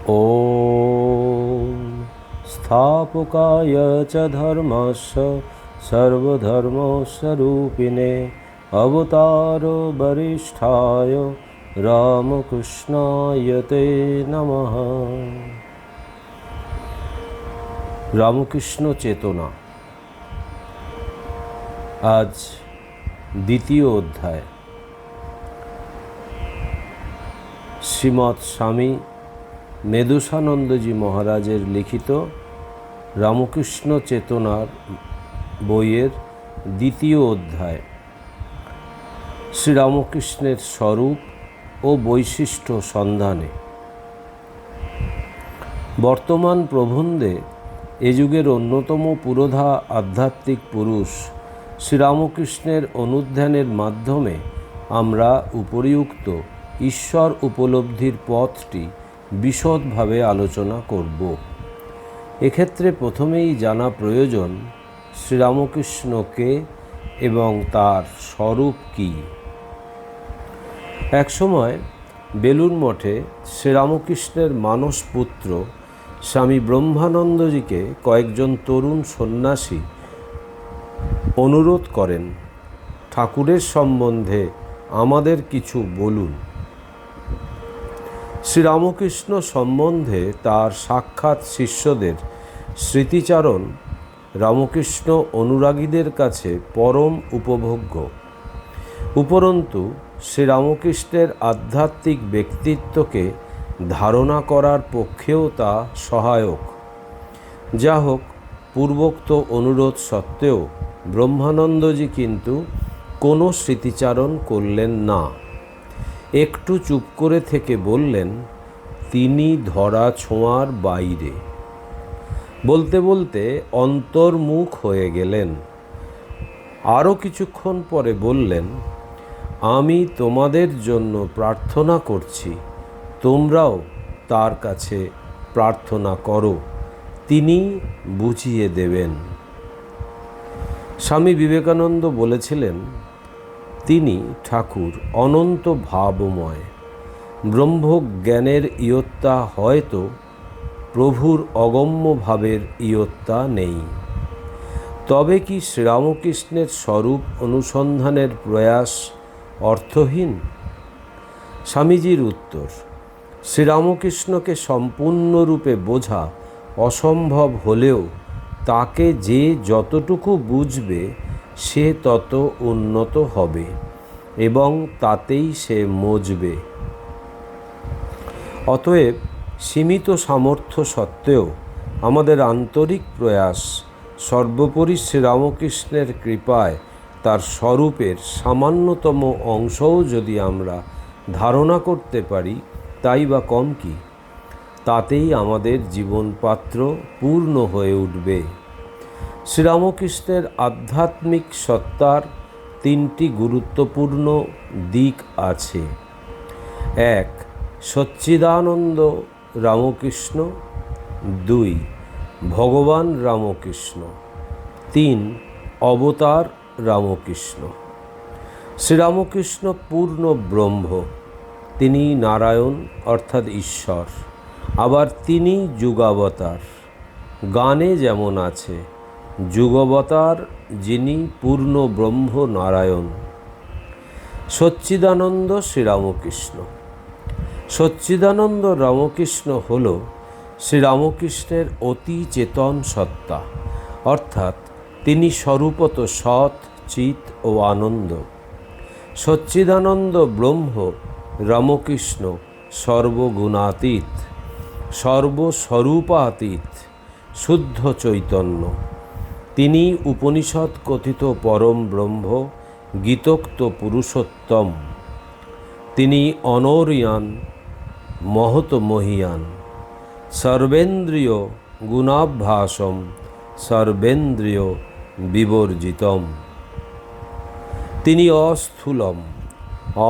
ॐ स्थापकाय च धर्मस्य सर्वधर्मस्वरूपिणे अवतारो वरिष्ठाय रामकृष्णाय ते नमः। রামকৃষ্ণ চেতনা আজ দ্বিতীয় অধ্যায়। শ্রীমৎ স্বামী মেধুসানন্দজি মহারাজের লিখিত রামকৃষ্ণ চেতনার বইয়ের দ্বিতীয় অধ্যায়। শ্রীরামকৃষ্ণের স্বরূপ ও বৈশিষ্ট্য সন্ধানে। বর্তমান প্রবন্ধে এ যুগের অন্যতম পুরোধা আধ্যাত্মিক পুরুষ শ্রীরামকৃষ্ণের অনুধ্যানের মাধ্যমে আমরা উপরিউক্ত ঈশ্বর উপলব্ধির পথটি বিশদভাবে আলোচনা করব। এক্ষেত্রে প্রথমেই জানা প্রয়োজন শ্রীরামকৃষ্ণকে এবং তার স্বরূপ কী। একসময় বেলুড় মঠে শ্রীরামকৃষ্ণের মানসপুত্র স্বামী ব্রহ্মানন্দজিকে কয়েকজন তরুণ সন্ন্যাসী অনুরোধ করেন, ঠাকুরের সম্বন্ধে আমাদের কিছু বলুন। শ্রীরামকৃষ্ণ সম্বন্ধে তার সাক্ষাৎ শিষ্যদের স্মৃতিচারণ রামকৃষ্ণ অনুরাগীদের কাছে পরম উপভোগ্য। উপরন্তু শ্রীরামকৃষ্ণের আধ্যাত্মিক ব্যক্তিত্বকে ধারণা করার পক্ষেও তা সহায়ক। যা হোক, পূর্বোক্ত অনুরোধ সত্ত্বেও ব্রহ্মানন্দজি কিন্তু কোনো স্মৃতিচারণ করলেন না। একটু চুপ করে থেকে বললেন, তিনি ধরা ছোঁয়ার বাইরে। বলতে বলতে অন্তর্মুখ হয়ে গেলেন। আরও কিছুক্ষণ পরে বললেন, আমি তোমাদের জন্য প্রার্থনা করছি, তোমরাও তার কাছে প্রার্থনা করো, তিনি বুঝিয়ে দেবেন। স্বামী বিবেকানন্দ বলেছিলেন, তিনি ঠাকুর অনন্ত ভাবময়। ব্রহ্মজ্ঞানের ইয়ত্তা হয়তো, প্রভুর অগম্য ভাবের ইয়ত্তা নেই। তবে কি শ্রীরামকৃষ্ণের স্বরূপ অনুসন্ধানের প্রয়াস অর্থহীন? স্বামীজির উত্তর, শ্রীরামকৃষ্ণকে সম্পূর্ণরূপে বোঝা অসম্ভব হলেও তাকে যে যতটুকু বুঝবে সে তত উন্নত হবে এবং তাতেই সে মজবে। অতএব সীমিত সামর্থ্য সত্ত্বেও আমাদের আন্তরিক প্রয়াস সর্বোপরি শ্রীরামকৃষ্ণের কৃপায় তার স্বরূপের সামান্যতম অংশও যদি আমরা ধারণা করতে পারি, তাই বা কম কি, তাতেই আমাদের জীবনপাত্র পূর্ণ হয়ে উঠবে। শ্রীরামকৃষ্ণের আধ্যাত্মিক সত্তার তিনটি গুরুত্বপূর্ণ দিক আছে। 1. সচ্চিদানন্দ রামকৃষ্ণ। 2. ভগবান রামকৃষ্ণ। 3. অবতার রামকৃষ্ণ। শ্রীরামকৃষ্ণ পূর্ণ ব্রহ্ম, তিনি নারায়ণ অর্থাৎ ঈশ্বর। আবার তিনি যুগাবতার। গানে যেমন আছে, যুগাবতার যিনি পূর্ণ ব্রহ্ম নারায়ণ। সচ্চিদানন্দ শ্রীরামকৃষ্ণ। সচ্চিদানন্দ রামকৃষ্ণ হল শ্রীরামকৃষ্ণের অতি চেতন সত্তা, অর্থাৎ তিনি স্বরূপত সৎ, চিৎ ও আনন্দ। সচ্চিদানন্দ ব্রহ্ম রামকৃষ্ণ সর্বগুণাতীত, সর্বস্বরূপাতীত, শুদ্ধ চৈতন্য। তিনি উপনিষদ কথিত পরম ব্রহ্ম, গীতোক্ত পুরুষোত্তম। তিনি অনরিয়ান, মহত মহিয়ান, সর্বেন্দ্রিয় গুণাভ্যাসম, সর্বেন্দ্রিয় বিবর্জিতম। তিনি অস্থূলম,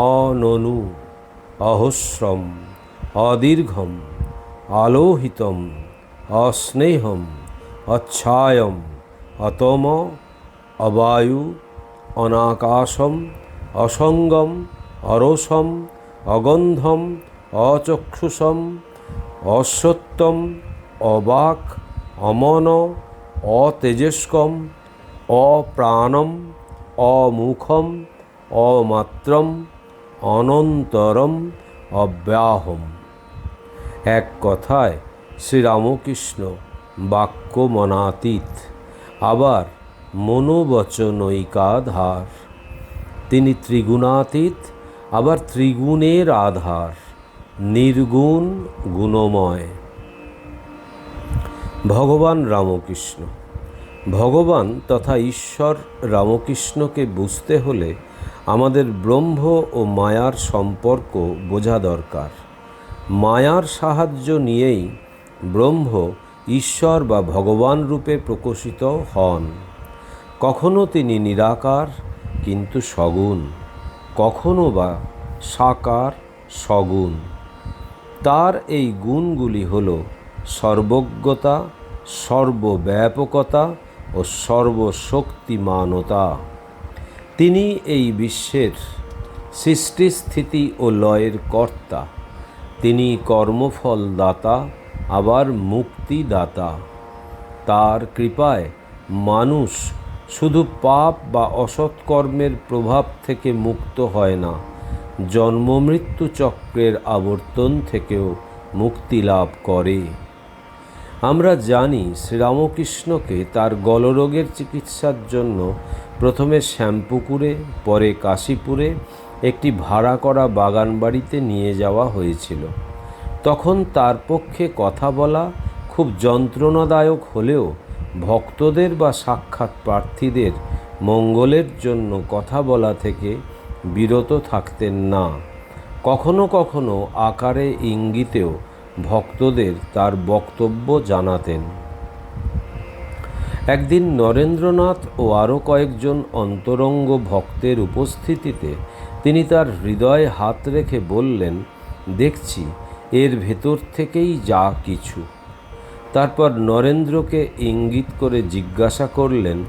অননু, অহস্রম, অদীর্ঘম, আলোহিতম, অস্নেহম, অচ্ছায়ম, অতম, অবায়ু, অনাকাশম, অসঙ্গম, অরসম, অগন্ধম, অচক্ষুষম, অসত্যম, অবাক, অমন, অতেজস্কম, অপ্রাণম, অমুখম, অমাত্রম, অনন্তরম, অব্যাহম। এক কথায় শ্রীরামকৃষ্ণ বাক্য মনাতীত, আবার মনোবচনৈকাধার। তিনি ত্রিগুণাতীত, আবার ত্রিগুণের আধার, নির্গুণ গুণময়। ভগবান রামকৃষ্ণ, ভগবান তথা ঈশ্বর রামকৃষ্ণকে বুঝতে হলে আমাদের ব্রহ্ম ও মায়ার সম্পর্ক বোঝা দরকার। মায়ার সাহায্য নিয়েই ব্রহ্ম ঈশ্বর বা ভগবান রূপে প্রকাশিত হন। কখনো তিনি নিরাকার কিন্তু সগুণ, কখনো বা সাকার সগুণ। তার এই গুণগুলি হল সর্বজ্ঞতা, সর্বব্যাপকতা ও সর্বশক্তিমানতা। তিনি এই বিশ্বের সৃষ্টি, স্থিতি ও লয়ের কর্তা। তিনি কর্মফল দাতা, আবার মুক্তিদাতা। তার কৃপায় মানুষ শুধু পাপ বা অসৎকর্মের প্রভাব থেকে মুক্ত হয় না, জন্মমৃত্যু চক্রের আবর্তন থেকেও মুক্তি লাভ করে। আমরা জানি শ্রীরামকৃষ্ণকে তার গলরোগের চিকিৎসার জন্য প্রথমে শ্যামপুকুরে, পরে কাশীপুরে একটি ভাড়া করা বাগান বাড়িতে নিয়ে যাওয়া হয়েছিল। তখন তার পক্ষে কথা বলা খুব যন্ত্রণাদায়ক হলেও ভক্তদের বা সাক্ষাৎ প্রার্থীদের মঙ্গলের জন্য কথা বলা থেকে বিরত থাকতেন না। কখনো কখনো আকারে ইঙ্গিতেও ভক্তদের তার বক্তব্য জানাতেন। একদিন নরেন্দ্রনাথ ও আরও কয়েকজন অন্তরঙ্গ ভক্তের উপস্থিতিতে তিনি তার হৃদয়ে হাত রেখে বললেন, দেখছি এর ভেতর থেকেই যা কিছু। তারপর নরেন্দ্রকে ইঙ্গিত করে জিজ্ঞাসা করলেন,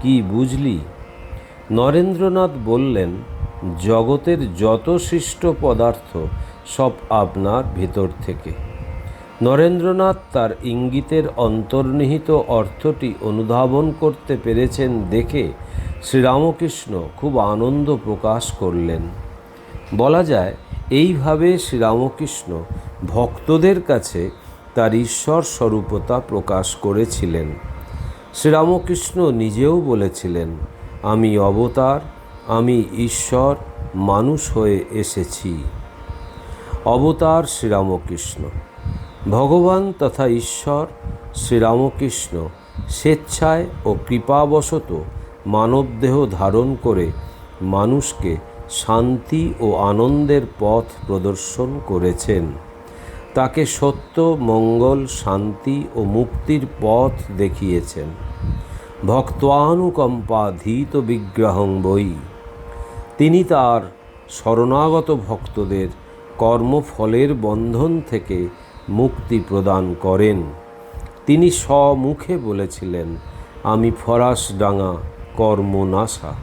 কি বুঝলি? নরেন্দ্রনাথ বললেন, জগতের যত সৃষ্ট পদার্থ সব আপনার ভেতর থেকে। নরেন্দ্রনাথ তার ইঙ্গিতের অন্তর্নিহিত অর্থটি অনুধাবন করতে পেরেছেন দেখে শ্রীরামকৃষ্ণ খুব আনন্দ প্রকাশ করলেন। বলা যায় এইভাবে শ্রীরামকৃষ্ণ ভক্তদের কাছে তার ঈশ্বর স্বরূপতা প্রকাশ করেছিলেন। শ্রীরামকৃষ্ণ নিজেও বলেছিলেন, আমি অবতার, আমি ঈশ্বর মানুষ হয়ে এসেছি। অবতার শ্রীরামকৃষ্ণ। ভগবান তথা ঈশ্বর শ্রীরামকৃষ্ণ স্বেচ্ছায় ও কৃপাবশত মানবদেহ ধারণ করে মানুষকে শান্তি ও আনন্দের পথ প্রদর্শন করেছেন। তাকে সত্য, মঙ্গল, শান্তি ও মুক্তির পথ দেখিয়েছেন। ভক্তানুকম্পাধীত বিগ্রহং বৈ। তিনি তার শরণাগত ভক্তদের কর্মফলের বন্ধন থেকে মুক্তি প্রদান করেন। তিনি স্বমুখে বলেছিলেন, আমি ফরাসডাঙ্গা কর্মনাশা।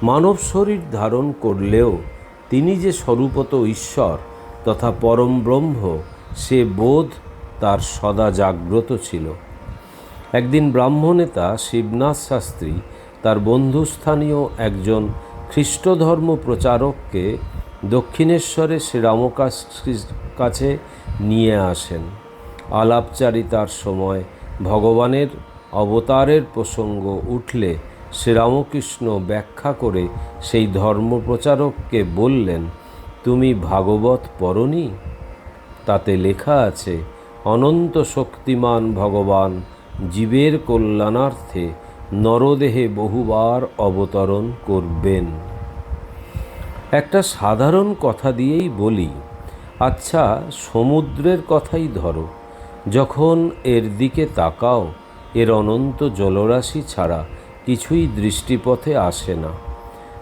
মানব শরীর ধারণ করলেও তিনি যে স্বরূপত ঈশ্বর তথা পরম ব্রহ্ম, সে বোধ তার সদা জাগ্রত ছিল। একদিন ব্রাহ্মনেতা শিবনাথ শাস্ত্রী তার বন্ধুস্থানীয় একজন খ্রিস্টধর্ম প্রচারককে দক্ষিণেশ্বরে শ্রীরামকৃষ্ণের কাছে নিয়ে আসেন। আলাপচারিতার সময় ভগবানের অবতারের প্রসঙ্গ উঠলে শ্রীরামকৃষ্ণ ব্যাখ্যা করে সেই ধর্মপ্রচারককে বললেন, তুমি ভাগবত পড়নি? তাতে লেখা আছে, অনন্ত শক্তিমান ভগবান জীবের কল্যাণার্থে নরদেহে বহুবার অবতরণ করবেন। একটা সাধারণ কথা দিয়েই বলি, আচ্ছা সমুদ্রের কথাই ধরো, যখন এর দিকে তাকাও এর অনন্ত জলরাশি ছাড়া কিছুই দৃষ্টিপথে আসে না।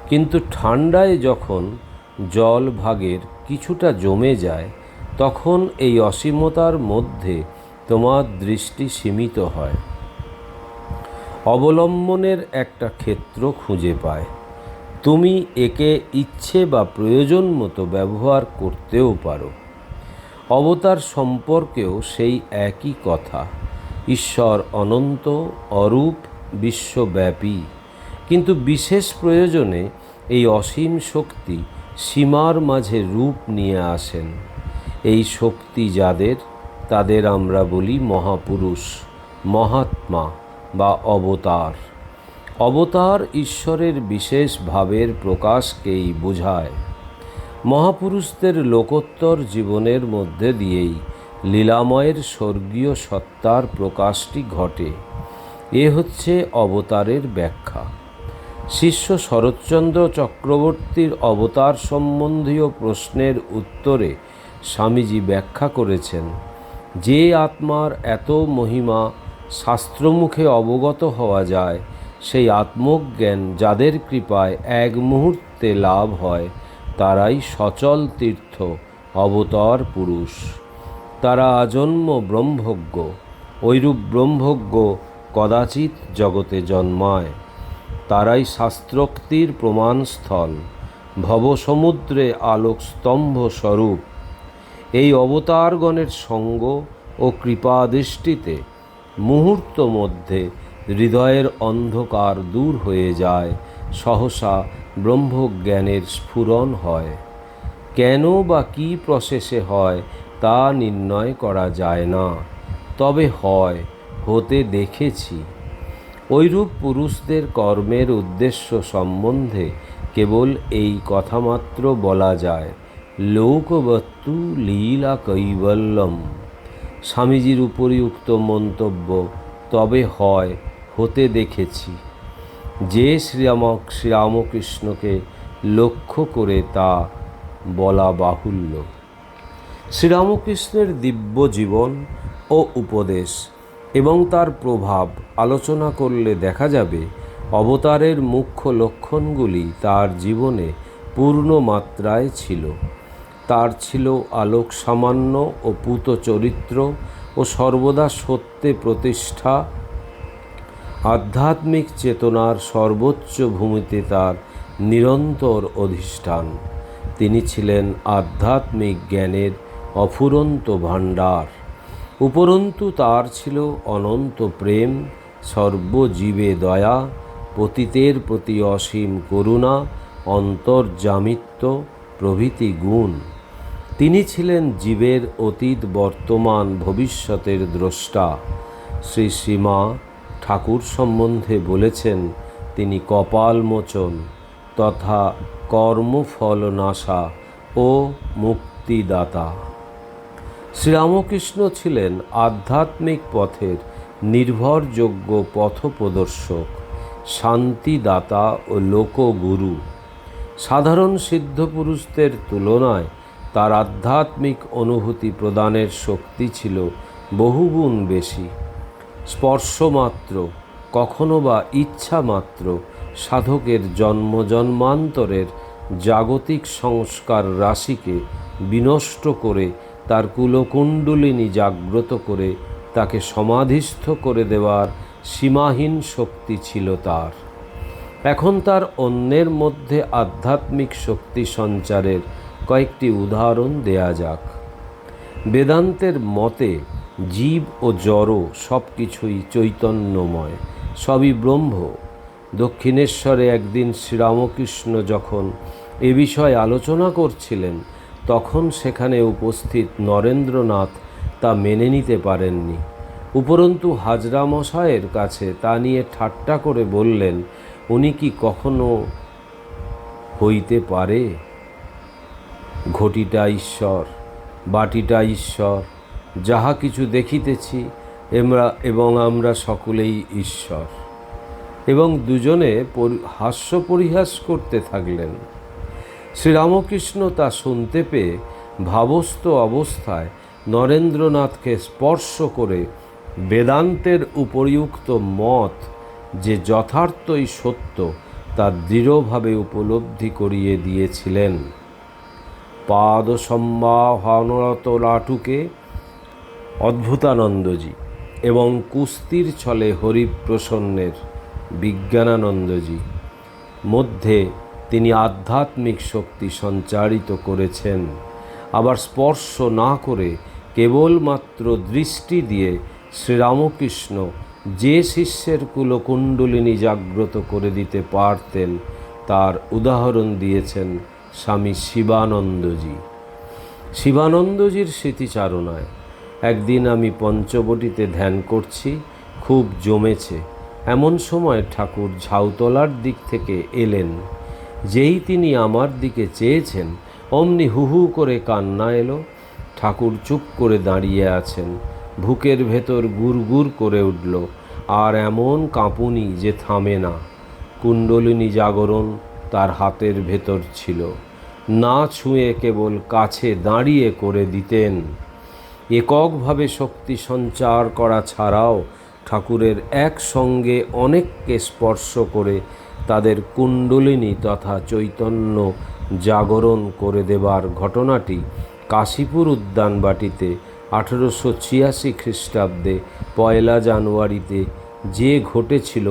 কিন্তু ঠান্ডায় যখন জল ভাগের কিছুটা জমে যায়, তখন এই অসীমতার মধ্যে তোমার দৃষ্টি সীমিত হয়, অবলম্বনের একটা ক্ষেত্র খুঁজে পায়। তুমি একে ইচ্ছে বা প্রয়োজন মতো ব্যবহার করতেও পারো। অবতার সম্পর্কেও সেই একই কথা। ঈশ্বর অনন্ত, অরূপ, বিশ্বব্যাপী, কিন্তু বিশেষ প্রয়োজনে এই অসীম শক্তি সীমার মাঝে রূপ নিয়ে আসেন। এই শক্তি যাদের, তাদের আমরা বলি মহাপুরুষ, মহাত্মা বা অবতার। অবতার ঈশ্বরের বিশেষ ভাবের প্রকাশকেই বোঝায়। মহাপুরুষদের লোকোত্তর জীবনের মধ্যে দিয়েই লীলাময়ের স্বর্গীয় সত্তার প্রকাশটি ঘটে। এ হচ্ছে অবতারের ব্যাখ্যা। শিষ্য শরৎচন্দ্র চক্রবর্তীর অবতার সম্বন্ধীয় প্রশ্নের উত্তরে স্বামীজি ব্যাখ্যা করেছেন, যে আত্মার এত মহিমা শাস্ত্রমুখে অবগত হওয়া যায়, সেই আত্মজ্ঞান যাদের কৃপায় এক মুহূর্তে লাভ হয়, তারাই সচল তীর্থ অবতার পুরুষ। তারা আজন্ম ব্রহ্মজ্ঞ। ঐরূপ ব্রহ্মজ্ঞ কদাচিৎ জগতে জন্মায়। তারাই শাস্ত্রোক্তির প্রমাণস্থল, ভবসমুদ্রে আলোকস্তম্ভ স্বরূপ। এই অবতারগণের সঙ্গ ও কৃপাদৃষ্টিতে মুহূর্ত মধ্যে হৃদয়ের অন্ধকার দূর হয়ে যায়, সহসা ব্রহ্মজ্ঞানের স্ফুরণ হয়। কেন বা কী প্রসেসে হয় তা নির্ণয় করা যায় না, তবে হয়, হতে দেখেছি। ঐরূপ পুরুষদের কর্মের উদ্দেশ্য সম্বন্ধে কেবল এই কথামাত্র বলা যায়, লোকবত্তু লীলা কৈবল্যম। স্বামীজির উপরিউক্ত মন্তব্য তবে হয়, হতে দেখেছি। যে শ্রীরামকৃষ্ণকে লক্ষ্য করে তা বলা বাহুল্য। শ্রীরামকৃষ্ণের দিব্য জীবন ও উপদেশ এবং তার প্রভাব আলোচনা করলে দেখা যাবে, অবতারের মুখ্য লক্ষণগুলি তার জীবনে পূর্ণ মাত্রায় ছিল। তার ছিল আলোক সামান্য ও পূত চরিত্র ও সর্বদা সত্যে প্রতিষ্ঠা। আধ্যাত্মিক চেতনার সর্বোচ্চ ভূমিতে তার নিরন্তর অধিষ্ঠান। তিনি ছিলেন আধ্যাত্মিক জ্ঞানের অফুরন্ত ভাণ্ডার। উপরন্তু তার ছিল অনন্ত প্রেম, সর্বজীবে দয়া, পতিতের প্রতি অসীম করুণা, অন্তর্যামিত্ব প্রভৃতি গুণ। তিনি ছিলেন জীবের অতীত, বর্তমান, ভবিষ্যতের দ্রষ্টা। শ্রী শ্রীমা ঠাকুর সম্বন্ধে বলেছেন, তিনি কপালমোচন তথা কর্মফলনাশা ও মুক্তিদাতা। শ্রীরামকৃষ্ণ ছিলেন আধ্যাত্মিক পথের নির্ভরযোগ্য পথপ্রদর্শক, শান্তিদাতা ও লোকগুরু। সাধারণ সিদ্ধপুরুষদের তুলনায় তার আধ্যাত্মিক অনুভূতি প্রদানের শক্তি ছিল বহুগুণ বেশি। স্পর্শমাত্র, কখনো বা ইচ্ছা মাত্র সাধকের জন্মান্তরের জাগতিক সংস্কার রাশিকে বিনষ্ট করে তার কুলকুণ্ডলিনী জাগ্রত করে তাকে সমাধিস্থ করে দেওয়ার সীমাহীন শক্তি ছিল তার। এখন তার অন্যের মধ্যে আধ্যাত্মিক শক্তি সঞ্চারের কয়েকটি উদাহরণ দেয়া যাক। বেদান্তের মতে জীব ও জড় সব কিছুই চৈতন্যময়, সবই ব্রহ্ম। দক্ষিণেশ্বরে একদিন শ্রীরামকৃষ্ণ যখন এ বিষয়ে আলোচনা করছিলেন, তখন সেখানে উপস্থিত নরেন্দ্রনাথ তা মেনে নিতে পারেননি। উপরন্তু হাজরা মশায়ের কাছে তা নিয়ে ঠাট্টা করে বললেন, উনি কি কখনো হইতে পারে? ঘটিটা ঈশ্বর, বাটিটা ঈশ্বর, যাহা কিছু দেখিতেছি এবং আমরা সকলেই ঈশ্বর। এবং দুজনে হাস্য পরিহাস করতে থাকলেন। শ্রীরামকৃষ্ণ তা শুনতে পেয়ে ভাবস্থ অবস্থায় নরেন্দ্রনাথকে স্পর্শ করে বেদান্তের উপরিউক্ত মত যে যথার্থই সত্য তা দৃঢ়ভাবে উপলব্ধি করিয়ে দিয়েছিলেন। পাদ সম্বাহনরত লাটুকে অদ্ভুতানন্দজি এবং কুস্তির ছলে হরিপ্রসন্নের বিজ্ঞানানন্দজি মধ্যে তিনি আধ্যাত্মিক শক্তি সঞ্চারিত করেছেন। আবার স্পর্শ না করে কেবলমাত্র দৃষ্টি দিয়ে শ্রীরামকৃষ্ণ যে শিষ্যের কুলকুণ্ডলিনী জাগ্রত করে দিতে পারতেন তার উদাহরণ দিয়েছেন স্বামী শিবানন্দজি। শিবানন্দজির স্মৃতিচারণায় একদিন আমি পঞ্চবটিতে ধ্যান করছি, খুব জমেছে। এমন সময় ঠাকুর ঝাউতলার দিক থেকে এলেন। যেই তিনি আমার দিকে চেয়েছেন অমনি হু হু করে কান্না এলো। ঠাকুর চুপ করে দাঁড়িয়ে আছেন। বুকের ভেতর গুড়গুড় করে উঠল, আর এমন কাঁপুনি যে থামে না। কুণ্ডলিনী জাগরণ তার হাতের ভেতর ছিল, না ছুঁয়ে কেবল কাছে দাঁড়িয়ে করে দিতেন। এককভাবে শক্তি সঞ্চার করা ছাড়াও ঠাকুরের একসঙ্গে অনেককে স্পর্শ করে তাদের কুণ্ডলিনী তথা চৈতন্য জাগরণ করে দেবার ঘটনাটি কাশীপুর উদ্যানবাটিতে 1886 খ্রিস্টাব্দে 1 জানুয়ারিতে যে ঘটেছিল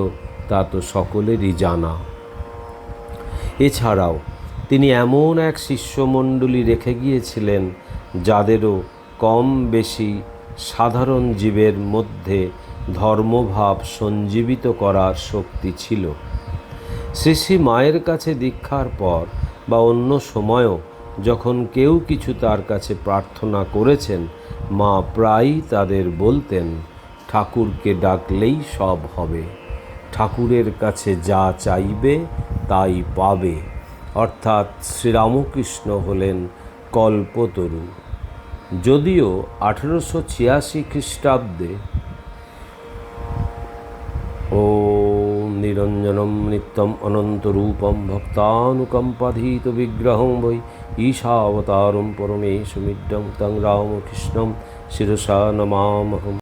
তা তো সকলেরই জানা। এছাড়াও তিনি এমন এক শিষ্যমণ্ডলী রেখে গিয়েছিলেন যাদেরও কম বেশি সাধারণ জীবের মধ্যে ধর্মভাব সঞ্জীবিত করার শক্তি ছিল। শ্রী শ্রী মায়ের কাছে দীক্ষার পর বা অন্য সময়ও যখন কেউ কিছু তার কাছে প্রার্থনা করেছেন, মা প্রায়ই তাদের বলতেন, ঠাকুরকে ডাকলেই সব হবে, ঠাকুরের কাছে যা চাইবে তাই পাবে। অর্থাৎ শ্রীরামকৃষ্ণ হলেন কল্পতরু। যদিও 1886 খ্রিস্টাব্দে ওম নিরঞ্জনম নিত্যম অনন্তরূপম ভক্তানুকম্পাধীত বিগ্রহং বৈ ঈশাবতারম পরমেশমিড্ডং তং রামকৃষ্ণম শিরসা নমামহম।